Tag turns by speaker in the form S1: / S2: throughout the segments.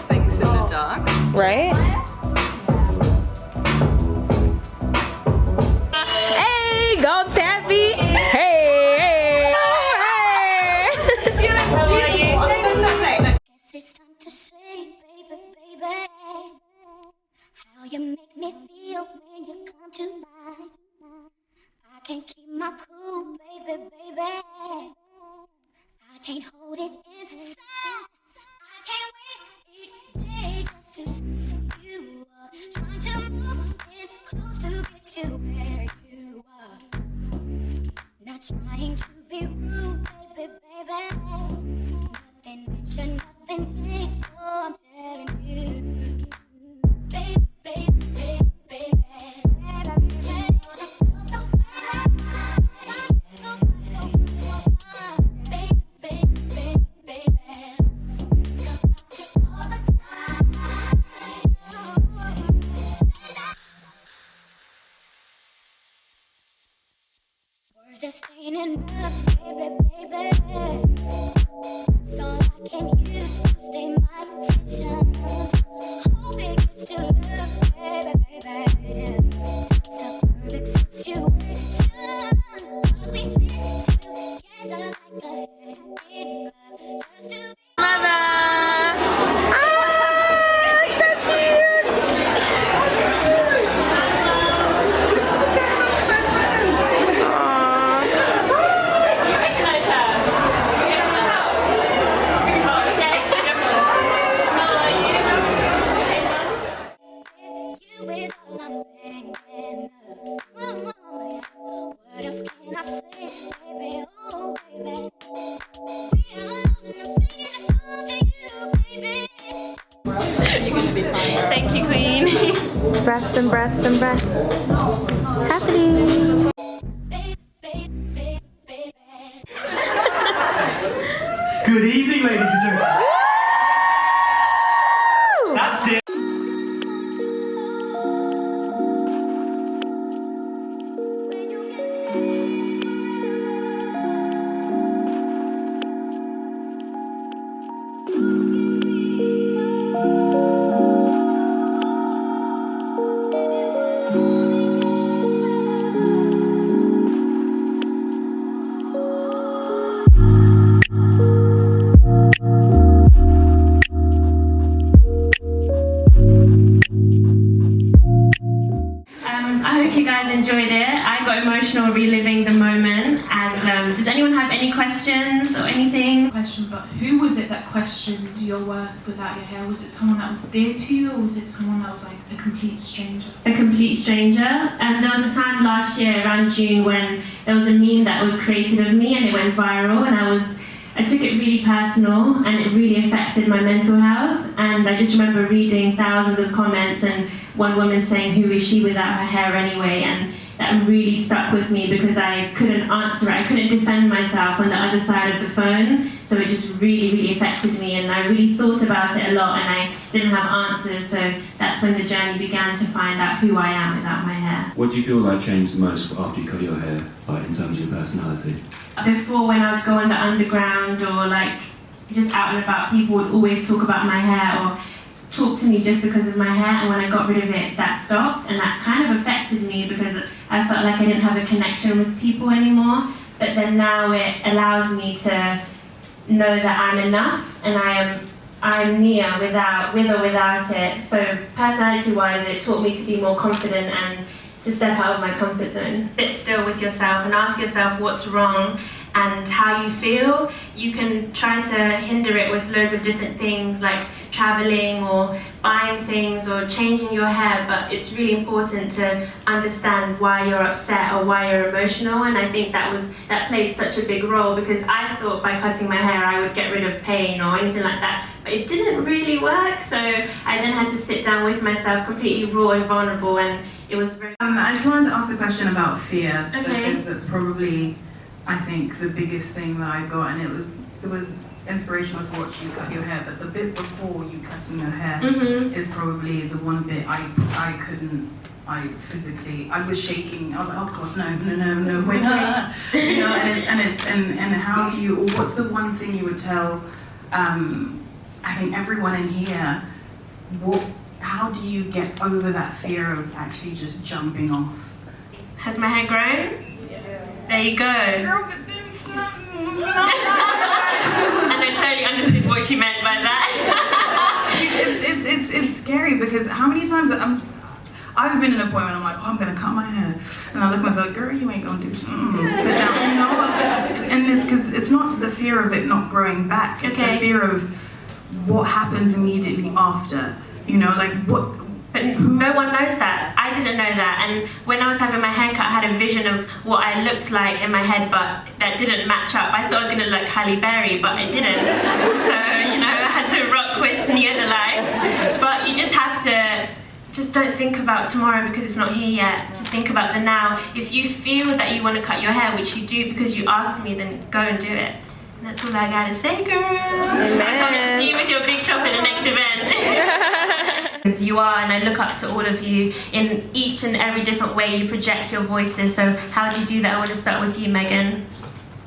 S1: Things in the dark.
S2: Right? Hey, go Taffy! Hey!
S3: It's time to say, baby, baby, how you make me feel when you come to mind. I can't keep my cool, baby, baby. I can't hold it inside. I can't wait each day just to see you up. Trying to move in close to get you where you are. Not trying to be rude, baby, baby. Nothing mention, nothing gain. Oh, I'm telling you, baby, baby, baby, baby. Just ain't enough, baby, baby. That's all I can use to stay my attention. Hope it gets to love, baby, baby. The perfect situation. Cause we fit together like a hit glove. Just to be you is all I'm thinking of. What else can I say, baby? Oh, baby. We are singing a song to you, baby.
S1: You're gonna be fine.
S2: Thank you, Queen. Breaths and breaths and breaths. It's happening.
S4: Good evening, ladies and gentlemen. That's it.
S2: I hope you guys enjoyed it. I got emotional reliving the moment. And does anyone have any questions or anything?
S5: Question, but who was it that questioned your worth without your hair? Was it someone that was dear to you, or was it someone that was like a complete stranger?
S2: A complete stranger. And there was a time last year around June when there was a meme that was created of me and it went viral, and I took it really personal and it really affected my mental health. And I just remember reading thousands of comments and one woman saying, "Who is she without her hair anyway?" And that really stuck with me because I couldn't answer it. I couldn't defend myself on the other side of the phone. So it just really, really affected me, and I really thought about it a lot, and I didn't have answers. So that's when the journey began to find out who I am without my hair.
S6: What do you feel like changed the most after you cut your hair, like in terms of your personality?
S2: Before, when I would go on the underground or like just out and about, people would always talk about my hair or talk to me just because of my hair, and when I got rid of it, that stopped, and that kind of affected me because I felt like I didn't have a connection with people anymore. But then now it allows me to know that I'm enough, and I'm Mia with or without it. So personality-wise, it taught me to be more confident and to step out of my comfort zone. Sit still with yourself and ask yourself what's wrong and how you feel. You can try to hinder it with loads of different things like traveling or buying things or changing your hair, but it's really important to understand why you're upset or why you're emotional. And I think that played such a big role, because I thought by cutting my hair I would get rid of pain or anything like that, but it didn't really work. So I then had to sit down with myself completely raw and vulnerable, and it was very...
S7: I just wanted to ask a question about fear,
S2: Okay.
S7: because it's probably, I think, the biggest thing that I got, and it was inspirational to watch you cut your hair, but the bit before you cutting your hair is probably the one bit I I was shaking. I was like, oh God, no, wait, you know, and how do you, or what's the one thing you would tell, I think everyone in here, how do you get over that fear of actually just jumping off?
S2: Has my hair grown? There you go.
S7: Girl, but this
S2: And I totally understood what she meant by that.
S7: it's scary because how many times I've been in a point when I'm like, oh, I'm gonna cut my hair, and I look at myself, girl, you ain't gonna do shit. Sit down, you know. And it's because it's not the fear of it not growing back. It's the fear of what happens immediately after. You know, like what.
S2: But no one knows that. I didn't know that. And when I was having my haircut, I had a vision of what I looked like in my head, but that didn't match up. I thought I was going to look like Halle Berry, but it didn't. So, you know, I had to rock with Neolites. But you just have to, just don't think about tomorrow because it's not here yet. Just think about the now. If you feel that you want to cut your hair, which you do because you asked me, then go and do it. And that's all I gotta say, girl. Amen. I hope to see you with your big chop at the next event. As you are, and I look up to all of you in each and every different way you project your voices. So how do you do that? I want to start with you, Megan.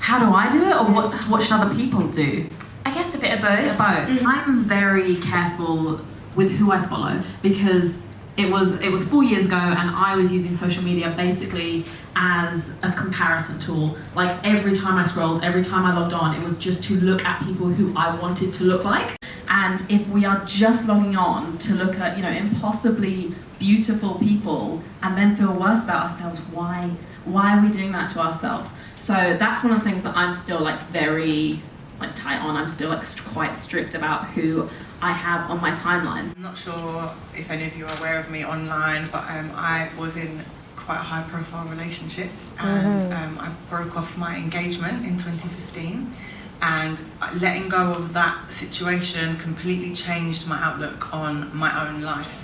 S1: How do I do it, or what should other people do?
S2: I guess a bit of both.
S1: Both. I'm very careful with who I follow because it was 4 years ago, and I was using social media basically as a comparison tool. Like every time I scrolled, every time I logged on, it was just to look at people who I wanted to look like. And if we are just logging on to look at, you know, impossibly beautiful people and then feel worse about ourselves, why are we doing that to ourselves? So that's one of the things that I'm still like very like tight on. I'm still like quite strict about who I have on my timelines.
S8: I'm not sure if any of you are aware of me online, but I was in quite a high profile relationship, and I broke off my engagement in 2015. And letting go of that situation completely changed my outlook on my own life.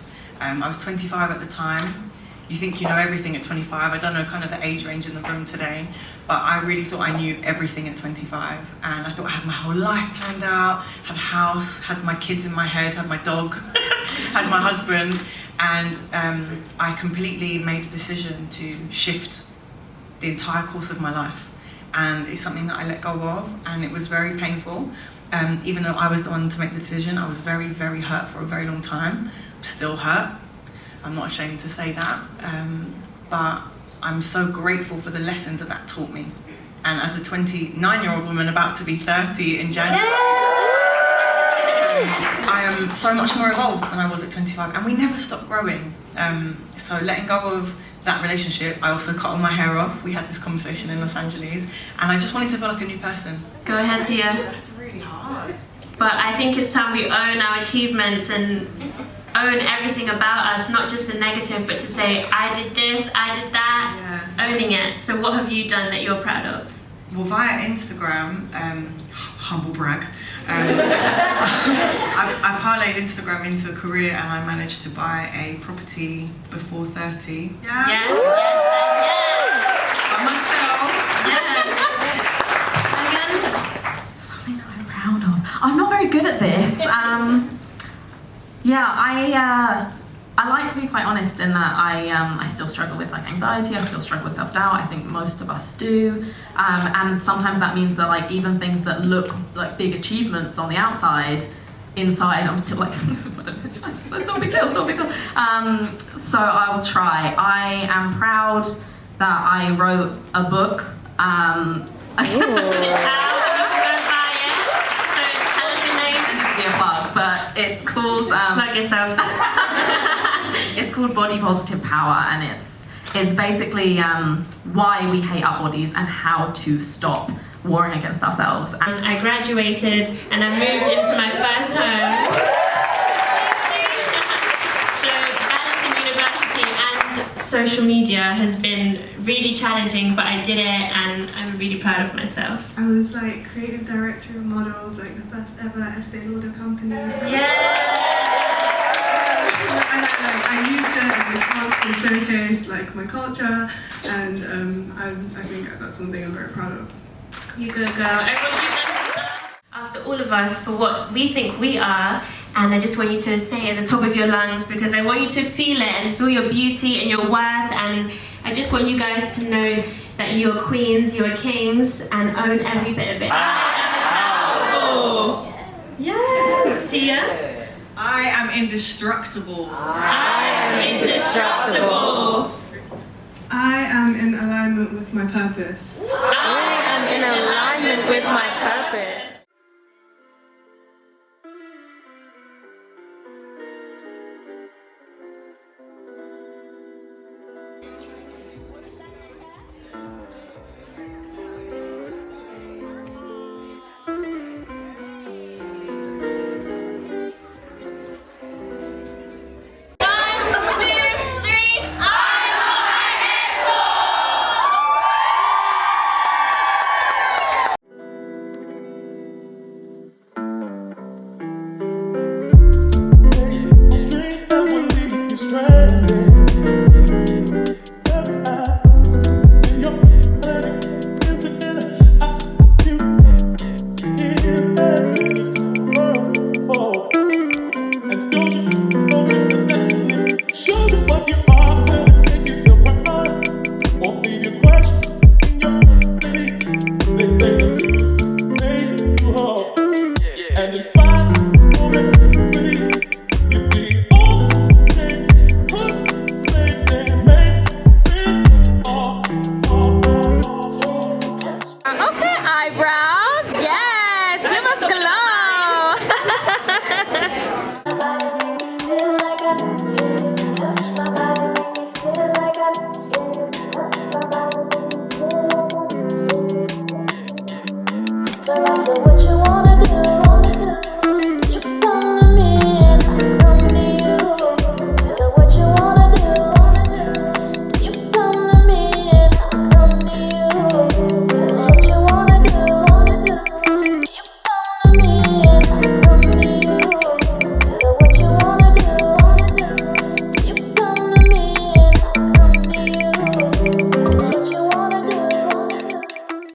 S8: I was 25 at the time. You think you know everything at 25. I don't know kind of the age range in the room today, but I really thought I knew everything at 25. And I thought I had my whole life planned out, had a house, had my kids in my head, had my dog, had my husband. And I completely made a decision to shift the entire course of my life. And it's something that I let go of, and it was very painful. Even though I was the one to make the decision, I was very, very hurt for a very long time. I'm still hurt. I'm not ashamed to say that. But I'm so grateful for the lessons that taught me. And as a 29-year-old woman about to be 30 in January, I am so much more evolved than I was at 25, and we never stop growing. So letting go of that relationship, I also cut all my hair off. We had this conversation in Los Angeles, and I just wanted to feel like a new person.
S2: Go ahead, Tia.
S8: That's really hard.
S2: But I think it's time we own our achievements and own everything about us, not just the negative, but to say, I did this, I did that, owning it. So what have you done that you're proud of?
S8: Well, via Instagram, humble brag, I parlayed Instagram into a career, and I managed to buy a property before 30.
S2: Yes.
S8: By myself.
S2: Yes.
S1: Something that I'm proud of. I'm not very good at this. I like to be quite honest in that I still struggle with like anxiety. I still struggle with self-doubt. I think most of us do, and sometimes that means that like even things that look like big achievements on the outside, inside I'm still like it's not a big deal. It's not a big deal. So I'll try. I am proud that I wrote a book. But it's called
S2: Plug yourselves.
S1: it's called Body Positive Power, and it's basically why we hate our bodies and how to stop warring against ourselves.
S2: And I graduated and I moved into my first home. So balancing university and social media has been really challenging, but I did it and I'm really proud of myself.
S9: I was like creative director and model of like the first ever Estee Lauder company. I used it as a chance to showcase like my culture, and I think that's one thing I'm very proud of.
S2: You good girl. Everyone give us after all of us for what we think we are, And I just want you to say it at the top of your lungs because I want you to feel it and feel your beauty and your worth. And I just want you guys to know that you are queens, you are kings, and own every bit of it. Oh. Yes, Tia.
S8: I am indestructible.
S2: I am indestructible.
S9: I am in alignment with my purpose.
S2: I am in alignment with my purpose.